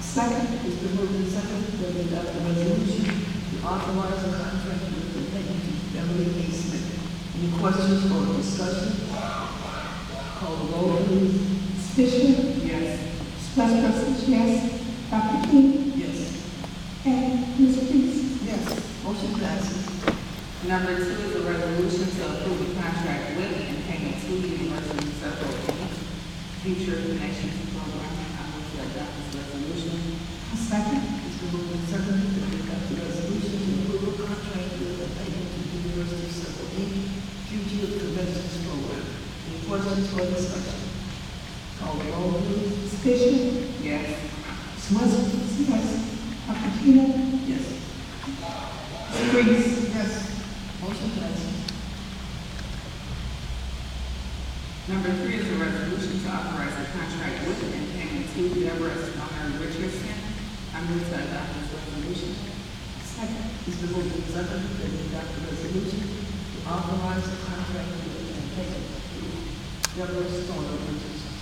Second. It's been moved and seconded that we adopt the resolution to authorize a contract with the Peggy Beverly A. Smith. Any questions or discussion? Call the roll, please. Fisher. Yes. Vice President, yes. Dr. King. Yes. And Ms. Priest. Yes. Motion passes. Number 2 is a resolution to approve a contract with and payment to University Circle Future Connections Program. I move to adopt this resolution. Second. It's been moved and seconded that we adopt the resolution to approve a contract with the payment to University Circle Future Conventions Program. Any questions or discussion? Call the roll, please. Fisher. Yes. Vice President, yes. Dr. King. Yes. Ms. Priest. Yes. Motion passes. Number 3 is a resolution to authorize a contract with and payment to Deborah Stoner Richardson. I move to adopt this resolution. Second. It's been moved and seconded that we adopt the resolution to authorize the contract with and payment to Deborah Stoner Richardson.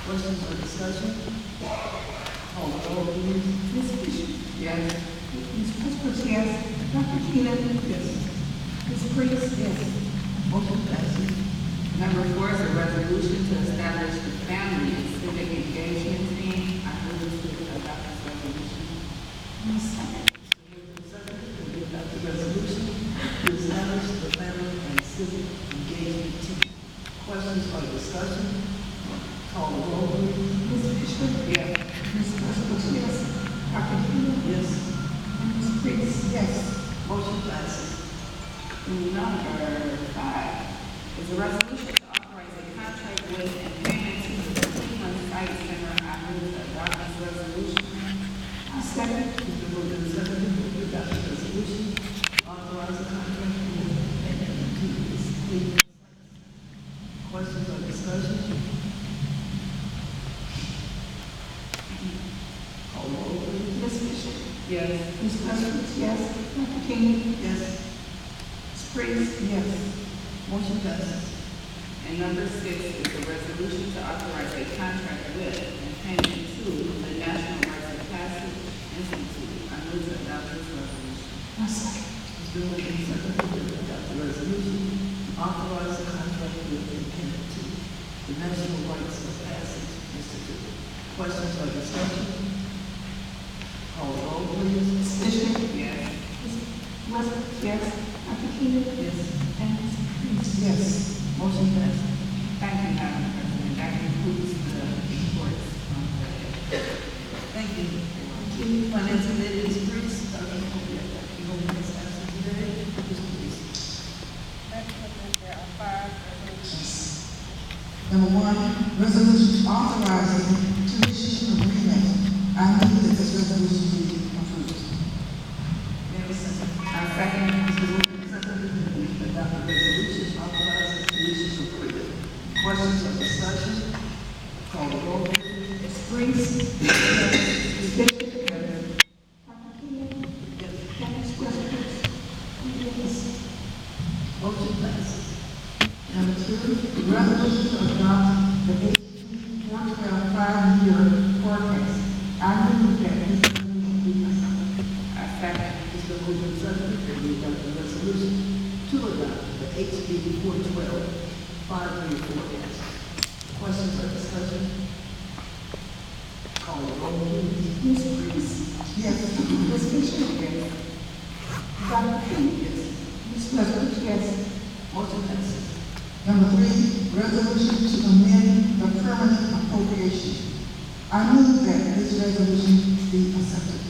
Questions or discussion? Call the roll, please. Ms. Fisher. Yes. Ms. President, yes. Dr. King. Yes. Ms. Priest. Yes. Motion passes. Number 4 is a resolution to establish the Family and Civic Engagement Team. I move to adopt this resolution. Second. We adopt the resolution to establish the Family and Civic Engagement Team. Questions or discussion? Call the roll, please. Ms. Fisher. Yes. Ms. President, yes. Dr. King. Yes. And Ms. Priest. Yes. Motion passes. Number 5 is a resolution to authorize a contract with and payment to the Cleveland Site Center. I move to adopt this resolution. Second. It's been moved and seconded that we adopt the resolution to authorize the contract with and to this Cleveland site. Questions or discussion? Call the roll, please. Ms. Fisher. Yes. Ms. President, yes. Dr. King. Yes. Ms. Priest. Yes. Motion passes. And number 6 is a resolution to authorize a contract with and payment to the National Rights of Passage Institute. I move to adopt this resolution. Second. It's been moved and seconded that we adopt the resolution to authorize the contract with and payment to the National Rights of Passage Institute. Questions or discussion? Call the roll, please. Ms. Fisher. Yes. Ms. Westbrook, yes. Dr. King. Yes. And Ms. Priest. Yes. Motion passes. Thank you, Madam President. That concludes the reports from the Thank you. Finance Committee is Bruce. You going to miss absent today? Please. There are 5 resolutions. Number 1, resolution authorizing tuition agreement. I move that this resolution be approved. May I have a second? I second. It's been moved and seconded that we adopt the resolution authorizing tuition agreement. Questions or discussion? Call the roll, please. Ms. Priest. Ms. Fisher. Dr. King. Yes. And Ms. Westbrook. Yes. Motion passes. Number 2, resolution to adopt the HB 112 5-year forecast. I move that this resolution be accepted. I second. It's been moved and seconded that we adopt the resolution to adopt the HB 412 5-year forecast. Questions or discussion? Call the roll, please. Ms. Priest. Yes. Ms. Fisher. Yes. Dr. King. Yes. Ms. Westbrook, yes. Motion passes. Number 3, resolution to amend the permanent appropriation. I move that this resolution be accepted.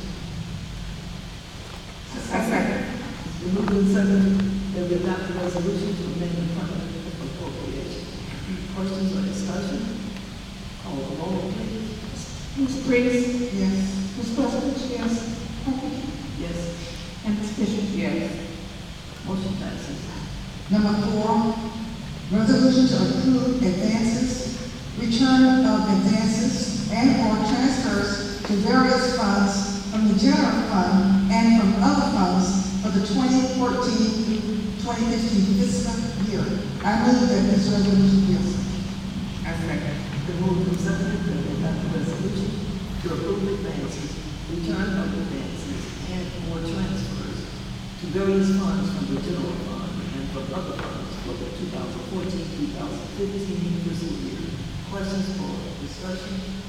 I second. It's been moved and seconded that we adopt the resolution to amend the permanent appropriation. Questions or discussion? Call the roll, please. Ms. Priest. Yes. Ms. Westbrook, yes. Dr. King. Yes. And Ms. Fisher. Yes. Motion passes. Number 4, resolution to approve advances, return of advances, and/or transfers to various funds from the general fund and from other funds for the 2014-2015 fiscal year. I move that this resolution be accepted. I second. The move and seconded that we adopt the resolution to approve advances return of advances and/or transfers to various funds from the general fund and from other funds for the 2014-2015 fiscal year. Questions or discussion?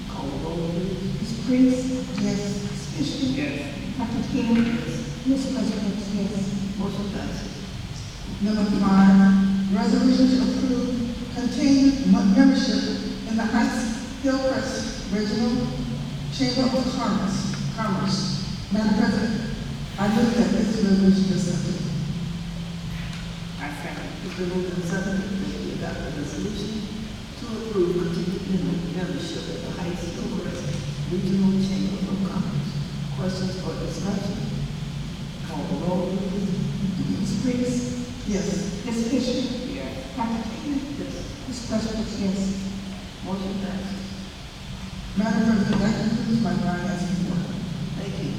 Call the roll, please. Ms. Priest? Yes. Ms. Fisher? Yes. Dr. King? Ms. President, yes. Motion passes. Number 5, resolution to approve continued membership in the Hillcrest Regional Chamber of Commerce. Madam President, I move that this resolution be accepted. I second. It's been moved and seconded that we adopt a resolution to approve continued membership at the Heights Hillcrest Regional Chamber of Commerce. Questions or discussion? Call the roll, please. Ms. Priest? Yes. Ms. Fisher? Yes. Dr. King? Yes. Ms. President, yes. Motion passes. Madam President, that concludes my finance report. Thank you.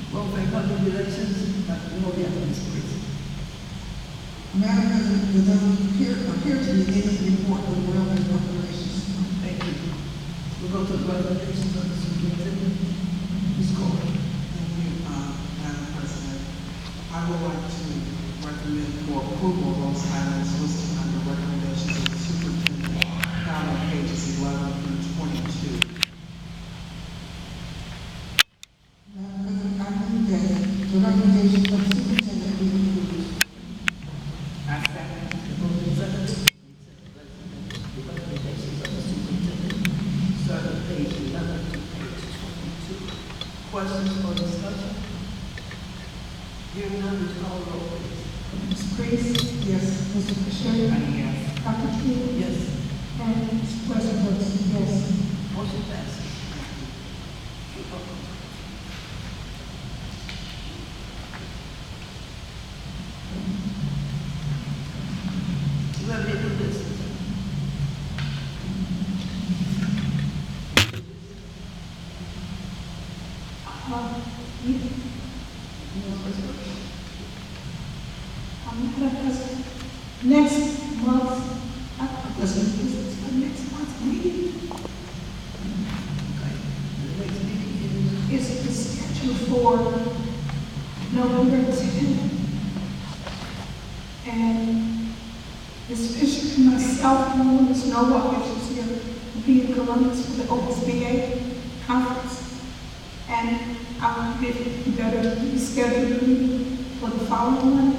Well, for public relations, Dr. Mobley, Ms. Priest. Madam President, there doesn't appear to be any report of the Railway Corporation. Thank you. We'll go to the recommendations of the superintendent. Ms. Cole. Thank you, Madam President. I would like to recommend for approval those items listed under recommendations of the superintendent found on pages 11 through 22. Madam President, I move that the recommendations of the superintendent be approved. I second. Moved and seconded. The recommendations of the superintendent, start on page 11 to page 22. Questions or discussion? Hearing none, would you call the roll, please? Ms. Priest? Yes. Mr. Fisher? Yes. Dr. King? Yes. And Ms. President, yes. Motion passes. Do you have any new business? Madam President, next month, this is for next month's meeting, Okay. The next meeting is scheduled for November 10th. And Ms. Fisher and myself, and Ms. Nowak, if she's here, will be in Columbus for the OSBA conference. And I would be better to be scheduled for the following one.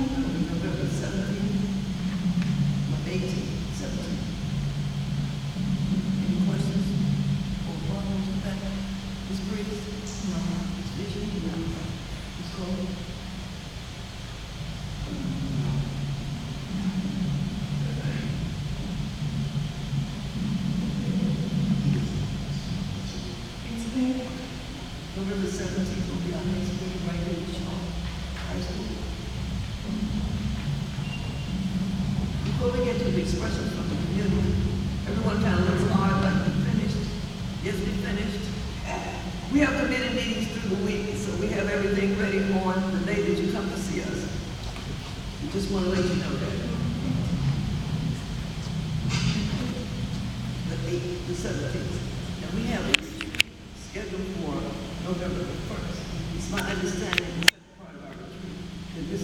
November 17th, 18th, 17th. Any questions or problems with that? Ms. Briggs? No. Ms. Bishop? No. Ms. Cole? It's there. November 17th will be our next meeting right here at Shaw High School. Before we get to the expressions from the community, everyone kind of looks odd like we finished. Yes, we finished. We have committee meetings through the week, so we have everything ready on the day that you come to see us. We just want to let you know that. The 8th, the 17th. And we have a retreat scheduled for November the 1st. It's my understanding in the second part of our retreat that this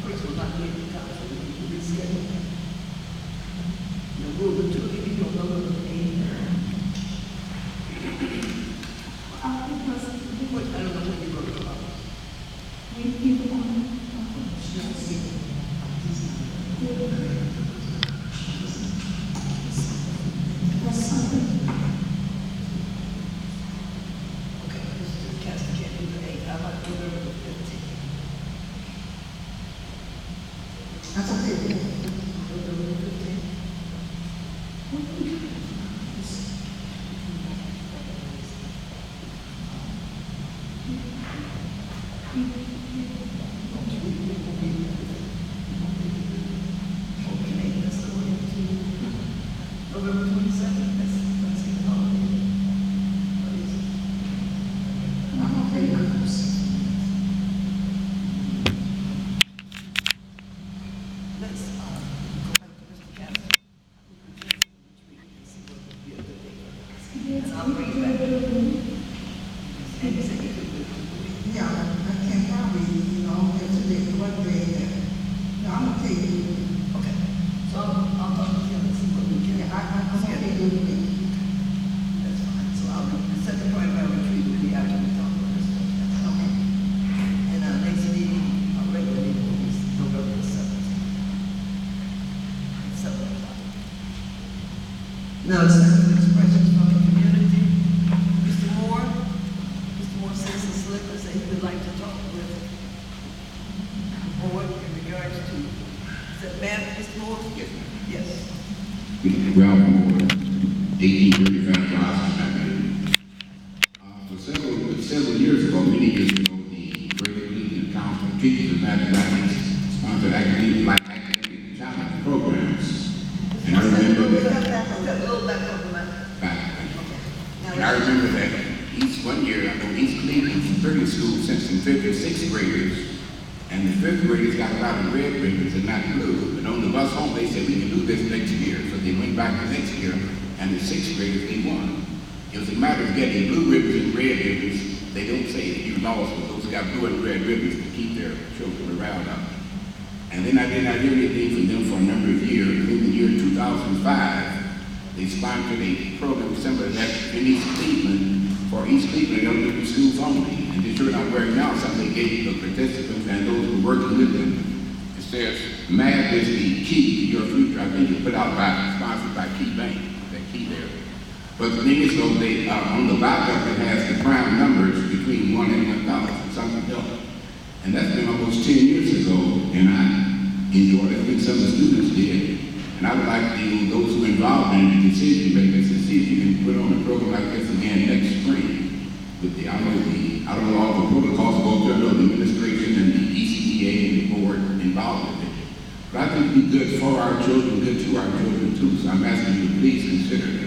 priest will not be able to come, so we can reschedule that. And we'll truly be on November the 8th. Which I don't know what you wrote about. We either want that's something. Okay, Mr. Castor can't do the 8th. How about November the 15th? That's okay. November the 15th? Okay, let's go into November 22nd. That's the holiday. What is it? I'm okay with this. Let's go back to Mr. Castor. And see what would be a good day for us. And I'll bring it back. And you said you could do it. Yeah, I can probably, get to the what day. I'm gonna tell you. Okay. So I'll talk to him and see what we can. Yeah, I'm okay doing it. That's fine. So the second part of our retreat will be after we talk about this stuff. That's okay. And our next meeting, our regular meeting will be November the 17th. 7 o'clock. Now it's time for expressions from the community. Mr. Moore says his slipper said he would like to talk with the board in regards to, is that Matt, Mr. Moore? Yes. Yes. Ralph Moore, 1835 Boston. Several years ago, many years ago, the Greater Cleveland Council of Teachers of Mathematics sponsored academic challenge programs. And I remember that. And I remember that each one year, East Cleveland from 30 schools sent some 5th and 6th graders, and the 5th graders got a lot of red ribbons and not blue. And on the bus home, they said, we can do this next year. So they went back the next year, and the 6th graders, they won. It was a matter of getting blue ribbons and red ribbons. They don't say that you lost, but those who got blue and red ribbons to keep their children around them. And then I did not hear anything from them for a number of years. In the year 2005, they sponsored a program similar to that in East Cleveland, for East Cleveland elementary schools only. And the shirt I'm wearing now, something they gave the participants and those who are working with them. It says, math is the key to your future. I think it was put out by, sponsored by Key Bank, that key there. But the thing is, though, they, on the backup, it has the prime numbers between 1 and 1,000, something else. And that's been almost 10 years ago, and I enjoyed it. I think some of the students did. And I would like those who are involved in the decision makers to see if you can put on a program like this again next spring. With I don't know all the protocols go through, I know the administration and the ECEA and the board involved with it. But I think it'd be good for our children, good to our children too. So I'm asking you to please consider that.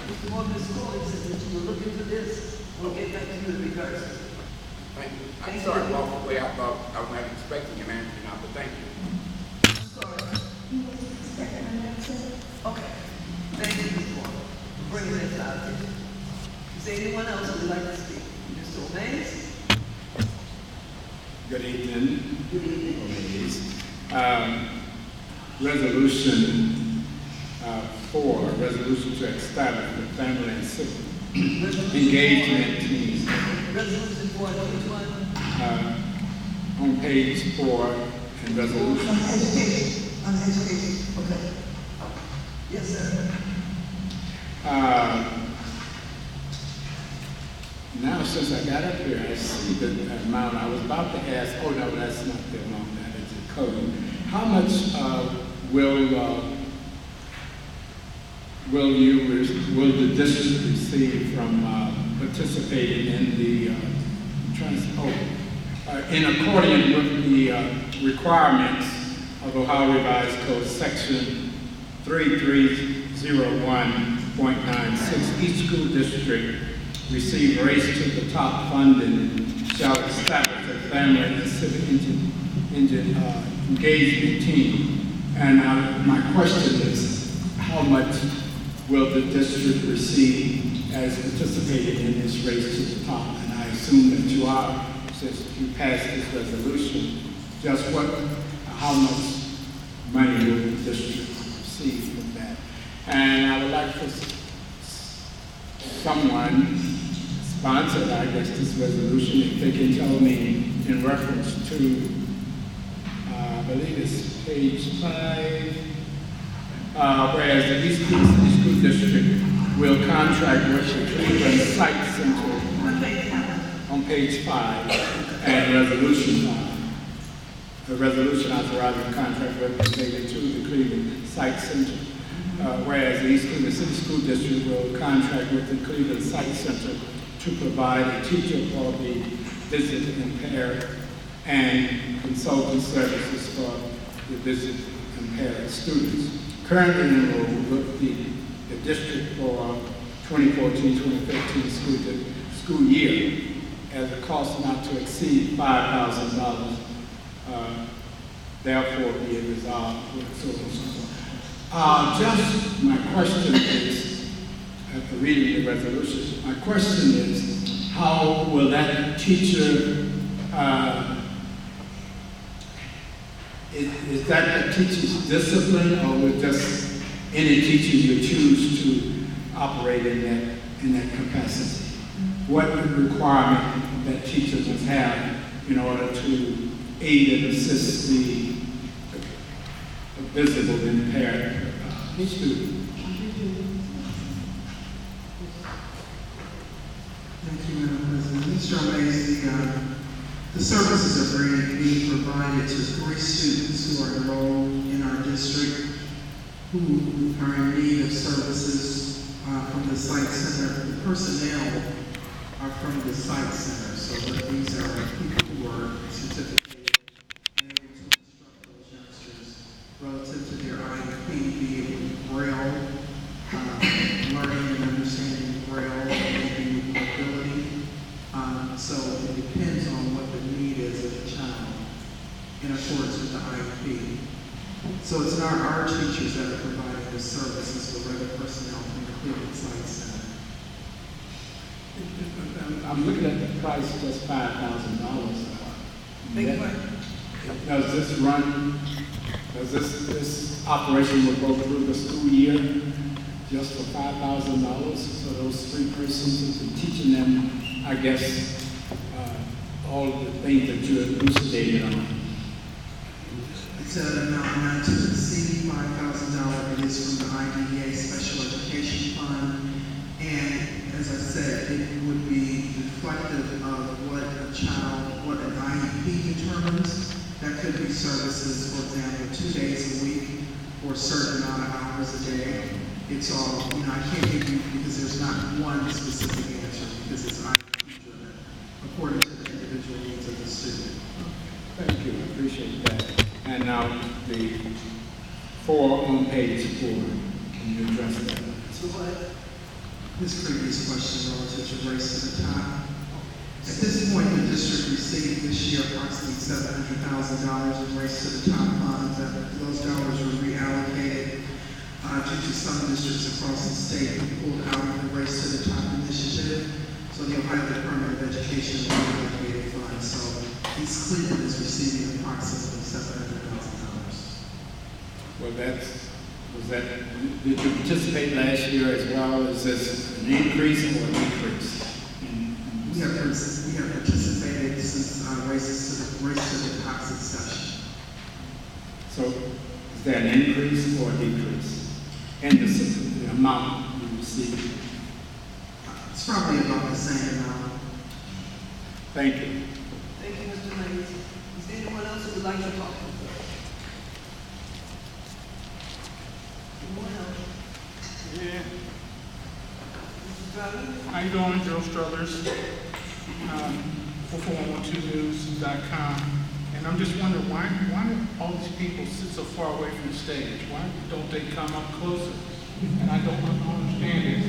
Mr. Moore, Ms. Collins said that you will look into this. We'll get back to you in regards to it. Thank you. I'm sorry to walk away. I thought I was not expecting an answer now, but thank you. I'm sorry. Okay. Thank you, Ms. Moore, for bringing this out. Is there anyone else who would like to speak? Mr. O'Mays? Good evening. Good evening. Ladies. Resolution 4, resolution to establish the family and civic engagement team. Resolution 4, which one? On page 4 and resolution. On education. Okay. Yes, sir. Now, since I got up here, I see the amount. I was about to ask, oh no, that's not the amount, that is the code. How much will the district receive from participating in the in accordance with the requirements of Ohio Revised Code Section 3301.96, each school district receive Race to the Top funding shall establish a family and civic engagement team. And my question is, how much will the district receive as participating in this Race to the Top? And I assume that you are, since you passed this resolution, just how much money will the district receive from that? And I would like for someone sponsored, I guess, this resolution, if they can tell me in reference to, I believe it's page 5, whereas the East Cleveland School District will contract with the Cleveland Site Center on page 5, and resolution 5. The resolution authorizing contract related to the Cleveland Site Center. Whereas the East Cleveland City School District will contract with the Cleveland Site Center to provide a teacher for the visually impaired and consultant services for the visually impaired students. Currently enrolled with the district for 2014-2015 school year at a cost not to exceed $5,000. therefore be it resolved, so on and so forth. Just my question is, after reading the resolution, my question is, how will that teacher, is that the teacher's discipline, or will just any teacher you choose to operate in that capacity? What requirement that teacher must have in order to aid and assist the visible impaired student? Thank you, Madam President. Mr. O'Mays, the services are being provided to 3 students who are enrolled in our district who are in need of services from the site center. The personnel are from the site center, so that these are people who are certificated and able to instruct those youngsters relative to their IEP, be it with Braille, learning and understanding Braille, maybe with mobility. So it depends on what the need is of the child in accordance with the IEP. So it's not our teachers that are providing the services, but rather personnel from the Cleveland Site Center. I'm looking at the price, just $5,000. Does this operation will go through the school year just for $5,000? So those 3 persons will be teaching them, I guess, all of the things that you elucidated on. It's an amount not to exceed $5,000. It is from the IDEA Special Education Fund. And as I said, it would be reflective of what a child, what an IEP determines. That could be services, for example, 2 days a week or a certain amount of hours a day. It's all, I can't give you, because there's not one specific answer, because it's IEP driven, according to the individual needs of the student. Thank you, I appreciate that. And now the 4 on page 4, can you address that? So what? This previous question relative to Race to the Top. At this point, the district received this year approximately $700,000 in Race to the Top funds. Those dollars were reallocated due to some districts across the state who pulled out of the Race to the Top initiative. So the Ohio Department of Education reallocated funds. So East Cleveland is receiving approximately $700,000. Well, did you participate last year as well? Is this an increase or a decrease? We have participated since Race to the Top inception. So is there an increase or a decrease in the amount you receive? It's probably about the same amount. Thank you. Thank you, Mr. Mays. Is there anyone else who would like to talk? Anyone else? Yeah. Mr. Drawden? How you doing, Joe Struthers? 44112news.com. And I'm just wondering, why do all these people sit so far away from the stage? Why don't they come up closer? And I don't understand it.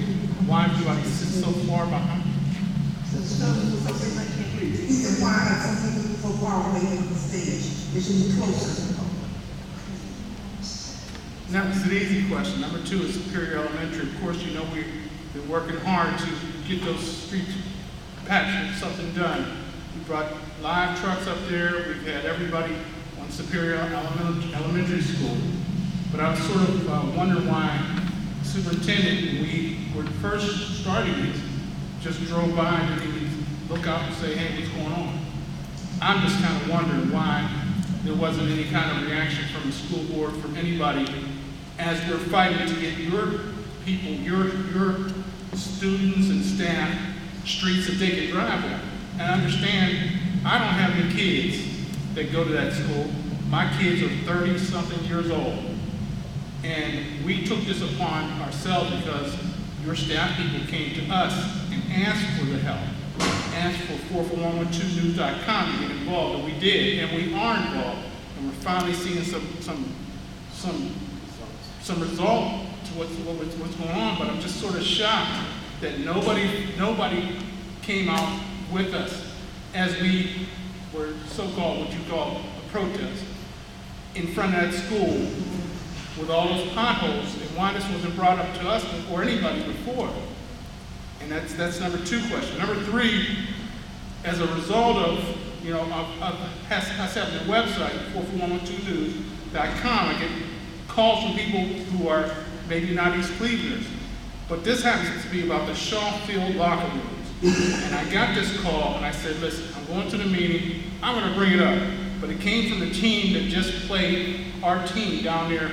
Why everybody sit so far behind? He said, why are some people so far away from the stage? They should be closer. And that was an easy question. Number 2 is Superior Elementary. Of course, you know we've been working hard to get those streets patched and something done. We brought live trucks up there. We've had everybody on Superior Elementary School. But I was sort of wondering why superintendent, when we were first starting this, just drove by and didn't even look out and say, hey, what's going on? I'm just kind of wondering why there wasn't any kind of reaction from the school board, from anybody, as we're fighting to get your people, your students and staff, streets that they can drive on. And I understand, I don't have any kids that go to that school. My kids are 30-something years old. And we took this upon ourselves because your staff people came to us and asked for the help, asked for 44112news.com to get involved, and we did, and we are involved, and we're finally seeing some result to what's going on. But I'm just sort of shocked that nobody came out with us as we were so-called what you call a protest. in front of that school with all those potholes, and why this wasn't brought up to us or anybody before. And that's number 2 question. Number 3, as a result of, us having a website, 44112news.com, I get calls from people who are maybe not East Clevelanders. But this happens to be about the Shaw Field locker rooms. And I got this call and I said, listen, I'm going to the meeting, I'm going to bring it up. But it came from the team that just played our team down there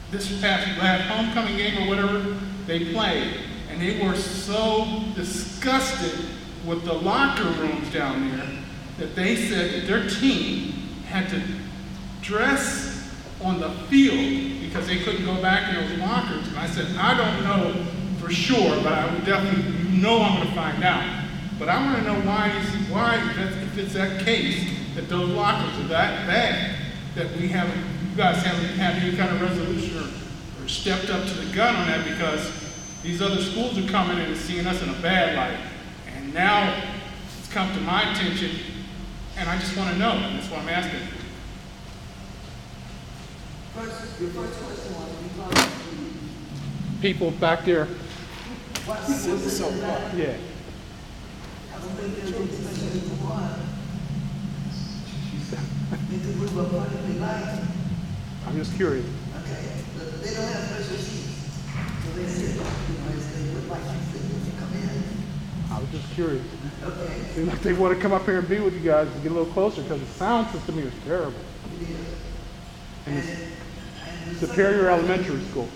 this past last homecoming game or whatever they played. And they were so disgusted with the locker rooms down there that they said that their team had to dress on the field because they couldn't go back in those lockers. And I said, I don't know for sure, but I would definitely, I'm going to find out. But I want to know why if it's that case, that those lockers are that bad, that you guys haven't had any kind of resolution or stepped up to the gun on that, because these other schools are coming in and seeing us in a bad light. And now it's come to my attention, and I just want to know, and that's what I'm asking. Your first question was because People back there. what was it that? Yeah. I don't think there's any special one. They could move up front if they like. I'm just curious. Okay, but they don't have special seats. So they sit, as they would like to sit when you come in. I was just curious. Okay. Seems like they want to come up here and be with you guys and get a little closer, because the sound system here is terrible. It is. And it's And the Superior second Elementary question- School.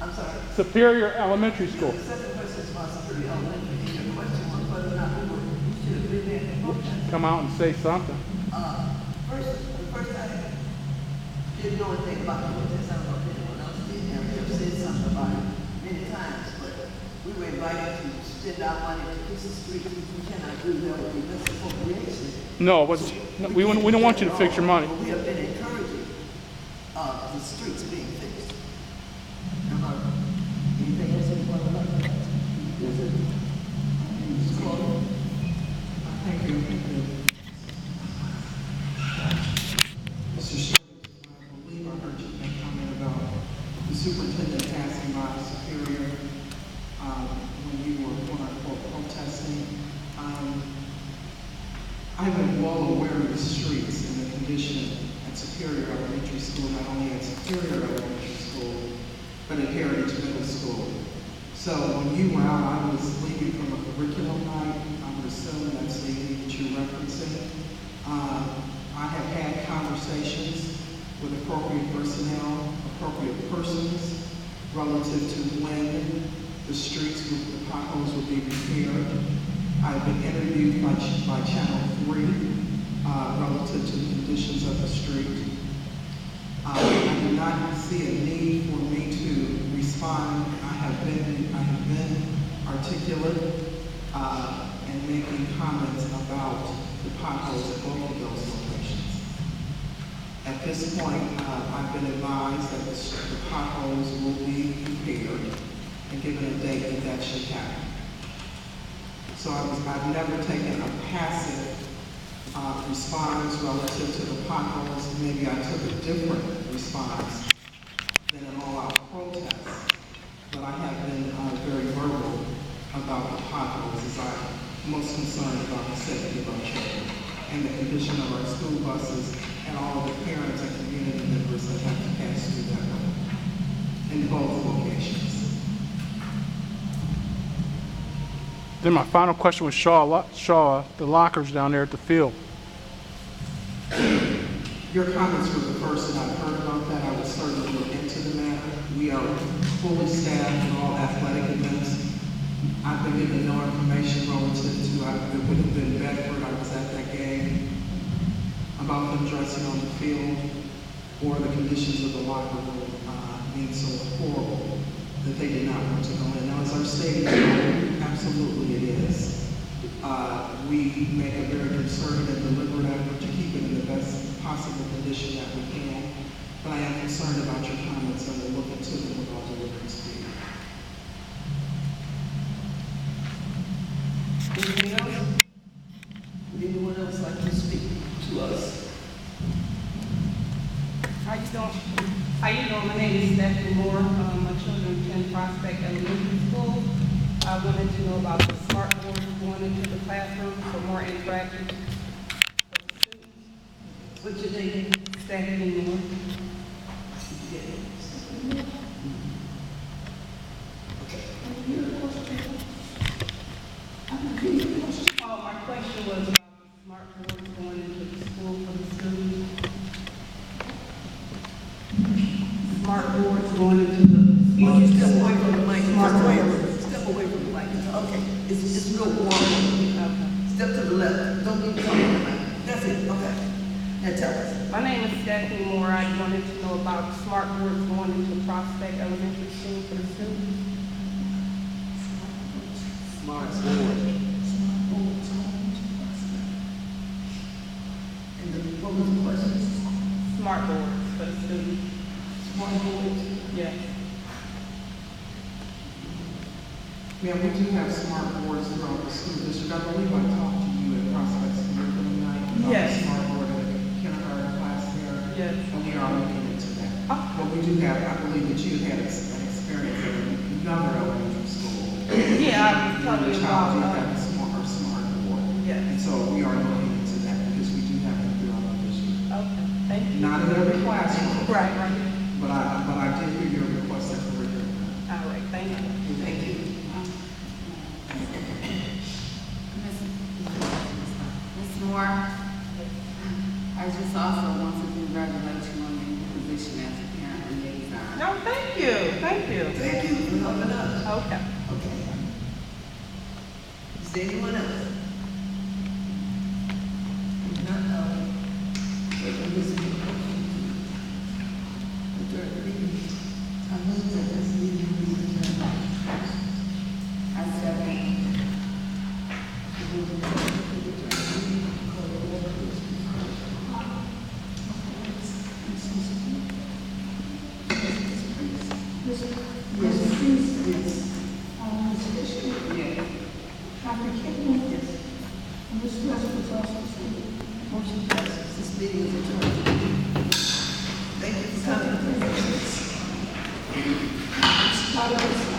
I'm sorry. Superior Elementary School. The second question is about Superior Elementary, and your question was whether or not we should have been there in protest. Come out and say something. The first time, didn't know anything about the protest. I don't know if anyone else did. And we have said something about it many times, but we were invited to spend our money to fix the streets, which we cannot do. That would be misappropriation. No, it wasn't. No, we don't want you to fix your money. But we have been encouraging the streets being fixed. Anything else you want to know? Is it? Ms. Cole? Thank you. Mr. Short, I believe I heard you make a comment about the superintendent passing by Superior when you were quote-unquote protesting. I've been well aware of the streets and the condition at Superior Elementary School, not only at Superior Elementary School, but at Heritage Middle School. So when you were out, I was leaving from a curriculum night. I would assume that's the evening that you're referencing. I have had conversations with appropriate personnel, appropriate persons, relative to when the streets, the potholes will be repaired. I've been interviewed by Channel 3 relative to the conditions of the street. I do not see a need for me to respond. I have been articulate and making comments about the potholes at both of those locations. At this point, I've been advised that the potholes will be repaired and given a date that should happen. So I've never taken a passive response relative to the potholes. Maybe I took a different response than an all-out protest, but I have been very verbal about the potholes, as I'm most concerned about the safety of our children and the condition of our school buses and all of the parents and community members that have to pass through that road in both locations. Then my final question was Shaw, the lockers down there at the field. Your comments were the first that I've heard about that. I would certainly look into the matter. We are fully staffed in all athletic events. I've been given no information relative to, it would have been Bedford, I was at that game, about them dressing on the field or the conditions of the locker room being so horrible that they did not want to go in. Now, is our stadium? Absolutely it is. We make a very concerted and deliberate effort to keep it in the best possible condition that we can. But I am concerned about your comments and we'll look into them with all deliberate speed. Anything else? Would anyone else like to speak to us? How you doing? My name is Stephanie Moore. My children attend Prospect Elementary School. I wanted to know about the smart boards going into the classroom for more interactive for the students. What's your name? Stephanie Moore. Oh, my question was about the smart boards going into the school for the students. Smart boards going into the. Step away from the mic. Step away from the mic. Okay, it's real warm. Okay. Step to the left. Don't be talking the mic. That's it. Okay. Now tell us. My name is Stephanie Moore. I wanted to know about smart boards going into Prospect Elementary School for the students. Smart board. And what was the question? Smart boards for the students. Smart boards. Yes. Yeah, we do have smart boards throughout the school district. I believe I talked to you at Prospect Curriculum Night about Yes. the smart board in the kindergarten class there. Yes. And we are looking into that. Oh. But we do have, I believe that you had an experience at another elementary school. Yeah, I was telling you Child did about, have a smart board. yes. And so we are looking into that because we do have them throughout the district. Okay, thank you. Not in every classroom. Right. But I did hear your request at curriculum. All right, thank you. Thank you. Ms. Moore, I just also want to congratulate you on your new position as a parent liaison. No, thank you. Thank you for helping us. Okay. Okay. Is there anyone else? If not, listen to the motion to adjourn the meeting. I move that this meeting be adjourned. I second. Motion passes. This meeting is adjourned. Thank you for coming.